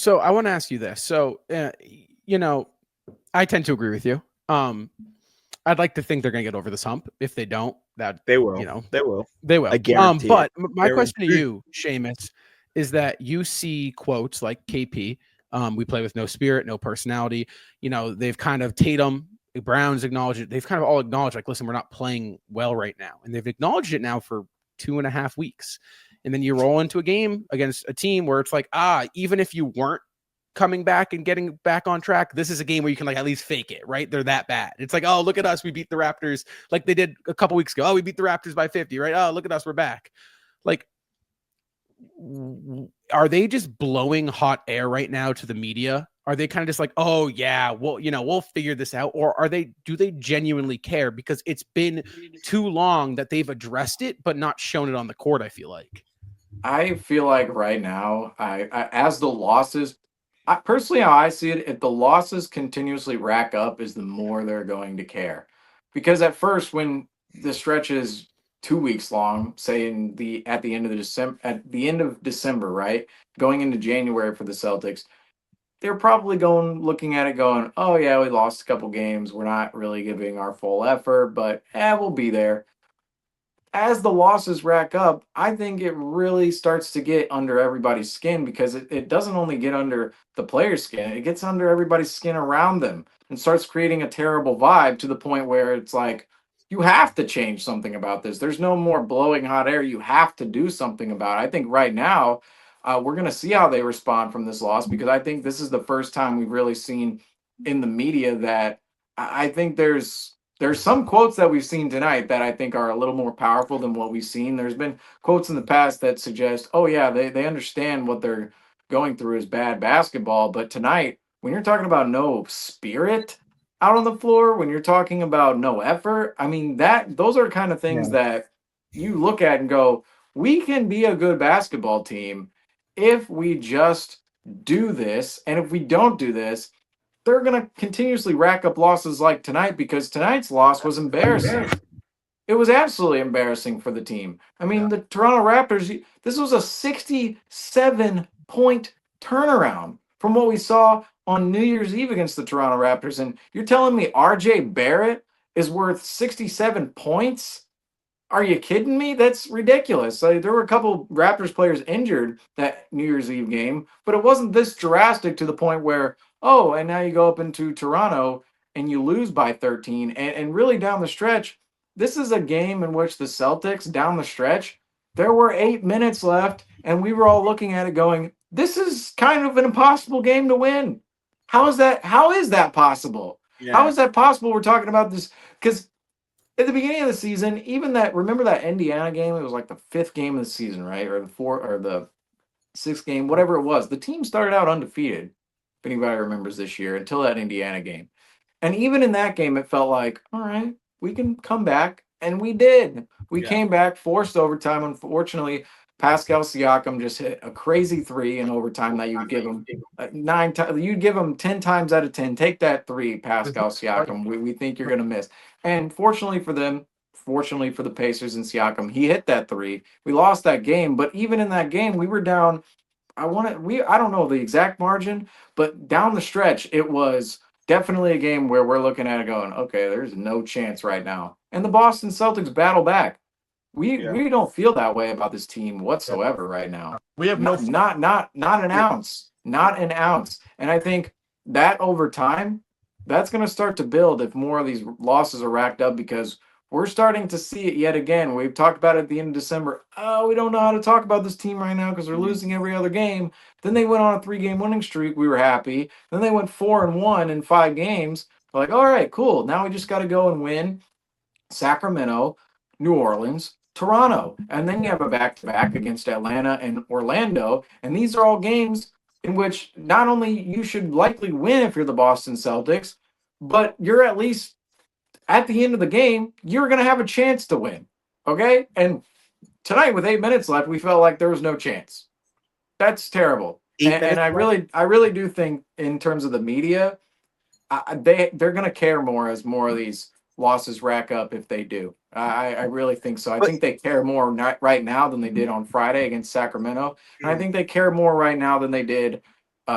So I want to ask you this. So, you know, I tend to agree with you. I'd like to think they're going to get over this hump. If they don't, that They will. you know, They will. they will. I guarantee But it. my question to you, Seamus, is that you see quotes like KP. We play with no spirit, no personality. They've kind of Tatum, Brown's acknowledged it. They've kind of all acknowledged, like, listen, we're not playing well right now, and they've acknowledged it now for 2.5 weeks. And then you roll into a game against a team where it's like, even if you weren't coming back and getting back on track, this is a game where you can, like, at least fake it, right? They're that bad. It's like, oh, look at us, we beat the Raptors like they did a couple weeks ago. Oh, we beat the Raptors by 50, right? Oh, look at us, we're back. Like, are they just blowing hot air right now to the media? Are they kind of just like, oh yeah, well, we'll figure this out? Or do they genuinely care? Because it's been too long that they've addressed it but not shown it on the court, I feel like. I feel like right now, as the losses, personally, how I see it, if the losses continuously rack up, is the more they're going to care. Because at first, when the stretch is 2 weeks long, say at the end of December, right, going into January for the Celtics, they're probably looking at it going, oh yeah, we lost a couple games, we're not really giving our full effort, but we'll be there. As the losses rack up, I think it really starts to get under everybody's skin, because it doesn't only get under the player's skin, it gets under everybody's skin around them and starts creating a terrible vibe, to the point where it's like, you have to change something about this. There's no more blowing hot air. You have to do something about it. I think right now, we're going to see how they respond from this loss, because I think this is the first time we've really seen in the media that I think there's some quotes that we've seen tonight that I think are a little more powerful than what we've seen. There's been quotes in the past that suggest, oh yeah, they understand what they're going through is bad basketball. But tonight, when you're talking about no spirit out on the floor, when you're talking about no effort, I mean, those are kind of things that you look at and go, we can be a good basketball team if we just do this. And if we don't do this, they're going to continuously rack up losses like tonight, because tonight's loss was embarrassing. It was absolutely embarrassing for the team. I mean, the Toronto Raptors, this was a 67-point turnaround from what we saw on New Year's Eve against the Toronto Raptors. And you're telling me RJ Barrett is worth 67 points? Are you kidding me? That's ridiculous. There were a couple Raptors players injured that New Year's Eve game, but it wasn't this drastic to the point where, oh, and now you go up into Toronto and you lose by 13. And really down the stretch, this is a game in which the Celtics, down the stretch, there were 8 minutes left, and we were all looking at it going, this is kind of an impossible game to win. How is that possible? Yeah. How is that possible? We're talking about this because at the beginning of the season, remember that Indiana game? It was like the 5th game of the season, right? Or the 4th or the 6th game, whatever it was. The team started out undefeated, if anybody remembers this year, until that Indiana game. And even in that game, it felt like, all right, we can come back. And we did. We came back, forced overtime. Unfortunately, Pascal Siakam just hit a crazy 3 in overtime that you'd give him 9 times. You'd give him 10 times out of 10. Take that 3, Pascal Siakam. We think you're going to miss. And fortunately for them, fortunately for the Pacers and Siakam, he hit that 3. We lost that game, but even in that game, we were down. I don't know the exact margin, but down the stretch, it was definitely a game where we're looking at it going, okay, there's no chance right now. And the Boston Celtics battle back. We don't feel that way about this team whatsoever right now. We have not an ounce. Not an ounce. And I think that over time, that's going to start to build if more of these losses are racked up, because we're starting to see it yet again. We've talked about it at the end of December. Oh, we don't know how to talk about this team right now because they're losing every other game. Then they went on a 3-game winning streak. We were happy. Then they went 4-1 in 5 games. We're like, all right, cool. Now we just got to go and win Sacramento, New Orleans, Toronto. And then you have a back-to-back against Atlanta and Orlando. And these are all games in which not only you should likely win if you're the Boston Celtics, but you're at least at the end of the game, you're going to have a chance to win. Okay? And tonight with 8 minutes left, we felt like there was no chance. That's terrible. And I really do think in terms of the media, they're going to care more as more of these losses rack up if they do. I really think so. I think they care more right now than they did on Friday against Sacramento. And I think they care more right now than they did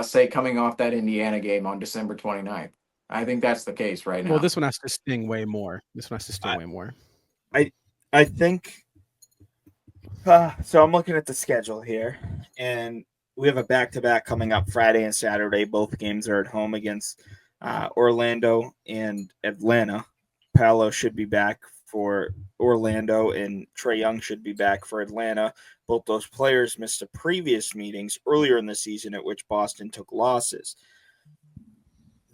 say coming off that Indiana game on December 29th. I think that's the case right now. Well, this one has to sting way more. I think so. I'm looking at the schedule here, and we have a back-to-back coming up Friday and Saturday. Both games are at home against Orlando and Atlanta. Paolo should be back for Orlando, and Trae Young should be back for Atlanta. Both those players missed the previous meetings earlier in the season at which Boston took losses.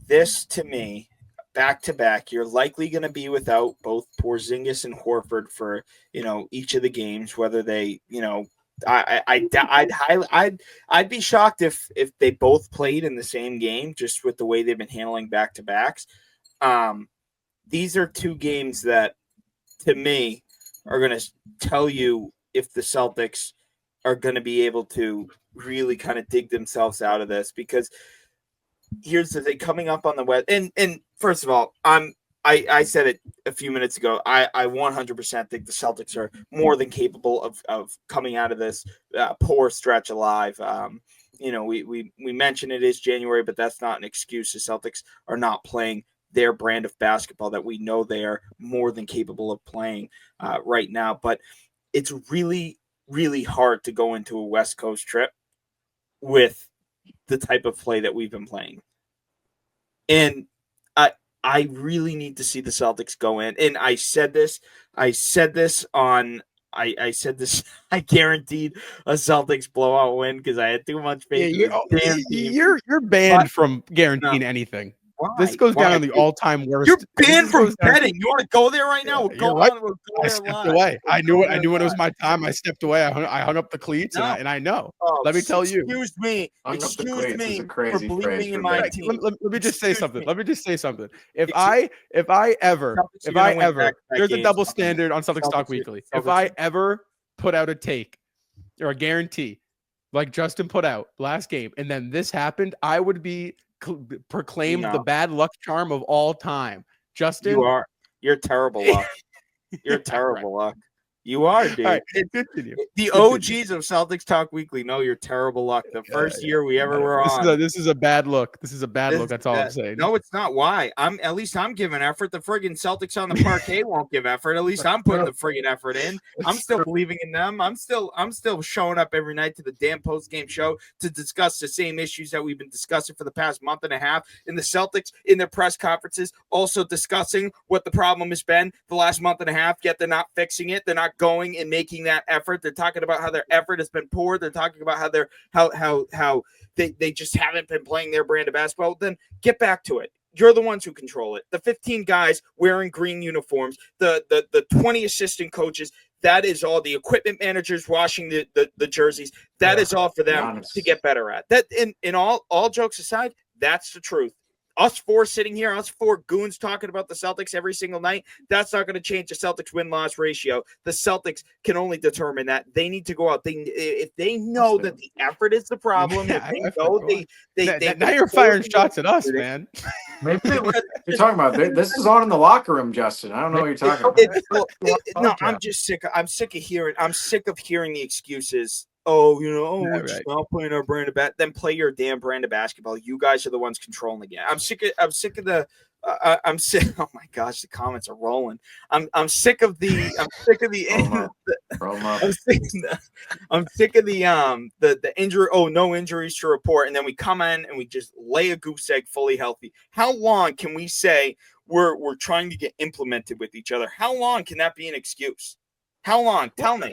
This, to me, back-to-back, you're likely going to be without both Porzingis and Horford for, each of the games, whether they, I'd be shocked if they both played in the same game, just with the way they've been handling back-to-backs. These are two games that, to me, are going to tell you if the Celtics are going to be able to really kind of dig themselves out of this, because here's the thing, coming up on the West, and first of all, I said it a few minutes ago. I 100% think the Celtics are more than capable of coming out of this poor stretch alive. We mentioned it is January, but that's not an excuse. The Celtics are not playing their brand of basketball that we know they are more than capable of playing right now. But it's really, really hard to go into a West Coast trip with the type of play that we've been playing. And I really need to see the Celtics go in. And I said this on I said this. I guaranteed a Celtics blowout win because I had too much faith. You're banned from guaranteeing anything. Why? This goes down on the all-time worst. You're banned from betting. You want to go there right now? We'll go right. on. We'll go I stepped away. I knew when it was my time. I stepped away. I hung up the cleats, and I know. Let me tell you. Excuse me for believing in my team. Let me just say something. If I ever, there's a double standard on Celtics Talk Weekly. If I ever put out a take or a guarantee like Justin put out last game, and then this happened, I would be proclaimed the bad luck charm of all time. Justin, you're terrible luck. You're terrible luck. You are, dude. Right, the OGs of Celtics Talk Weekly know you're terrible luck. The first year we ever were on. This is a bad look. That's all I'm saying. No, it's not. Why? I'm giving effort. The friggin' Celtics on the parquet won't give effort. At least I'm putting the friggin' effort in. I'm still believing in them. I'm still showing up every night to the damn post-game show to discuss the same issues that we've been discussing for the past month and a half. And the Celtics in their press conferences also discussing what the problem has been the last month and a half, yet they're not fixing it. They're not going and making that effort. They're talking about how their effort has been poor. They're talking about how they just haven't been playing their brand of basketball. Then get back to it. You're the ones who control it. The 15 guys wearing green uniforms, the 20 assistant coaches, that is all. The equipment managers washing the jerseys, that is all for them to get better at. That in all jokes aside, that's the truth. Us four sitting here, us four goons talking about the Celtics every single night, that's not going to change the Celtics win-loss ratio. The Celtics can only determine that. They need to go out. If they know that the effort is the problem, if they know now you're firing shots at us, man. Maybe you're talking about this is on in the locker room, Justin. I don't know what you're talking about. No, I'm just sick. I'm sick of hearing the excuses. We're just not playing our brand of bat. Then play your damn brand of basketball. You guys are the ones controlling the game. I'm sick of the. I'm sick. Oh my gosh, the comments are rolling. I'm sick of the. I'm sick of the injury. Oh, no injuries to report, and then we come in and we just lay a goose egg fully healthy. How long can we say we're trying to get implemented with each other? How long can that be an excuse? How long? Tell me.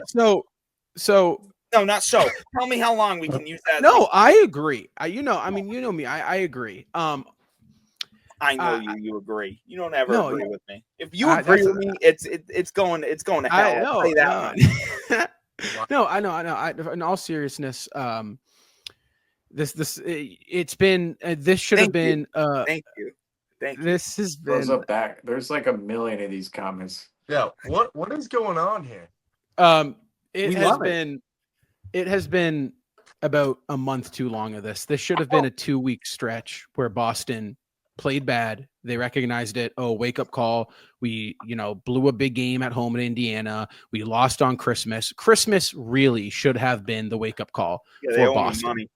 So. No, not so. Tell me how long we can use that. No, I agree. You know me. I agree. I know you agree. You don't ever agree with me. If you agree with me, it's going to hell. I'll say that much. No, I know. In all seriousness, this it's been this should have been. Thank you. This has been. There's like a million of these comments. Yeah. What is going on here? It has been about a month too long of this. This should have been a 2-week stretch where Boston played bad. They recognized it. Oh, wake up call. We, blew a big game at home in Indiana. We lost on Christmas. Christmas really should have been the wake up call for Boston.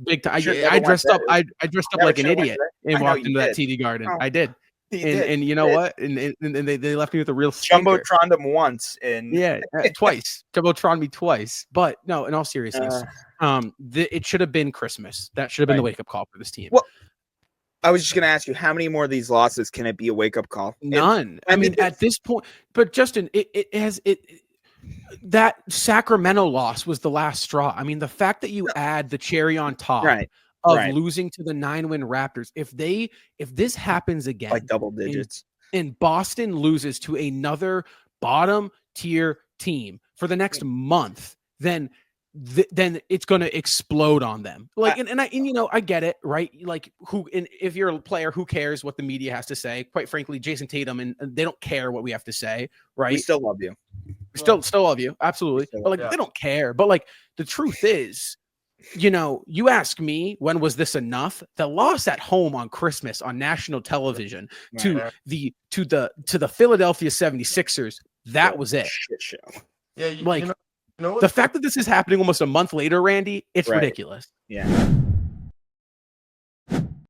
Big time. Sure, I never dressed went up. there. I dressed up Never like an should've went idiot there. and I know walked you into that did. TD Garden. Oh, I did. You And you know what? And they left me with a real stinker. Jumbotroned him once, and Yeah, twice. Jumbotron me twice. But no, in all seriousness, it should have been Christmas. That should have been the wake up call for this team. Well, I was just going to ask you, how many more of these losses can it be a wake up call? None. I mean, at this point, but Justin, that Sacramento loss was the last straw. I mean, the fact that you add the cherry on top of losing to the 9-win Raptors, if this happens again, like double digits, and Boston loses to another bottom tier team for the next month, then it's going to explode on them. Like, I get it, right? Like, if you're a player, who cares what the media has to say? Quite frankly, Jason Tatum, and they don't care what we have to say, right? We still love you. Still love you, absolutely. But they don't care. But like, the truth is, you ask me, when was this enough? The loss at home on Christmas on national television to the Philadelphia 76ers, that was it. Shit show. Yeah, the fact that this is happening almost a month later, Randy, it's ridiculous. Yeah.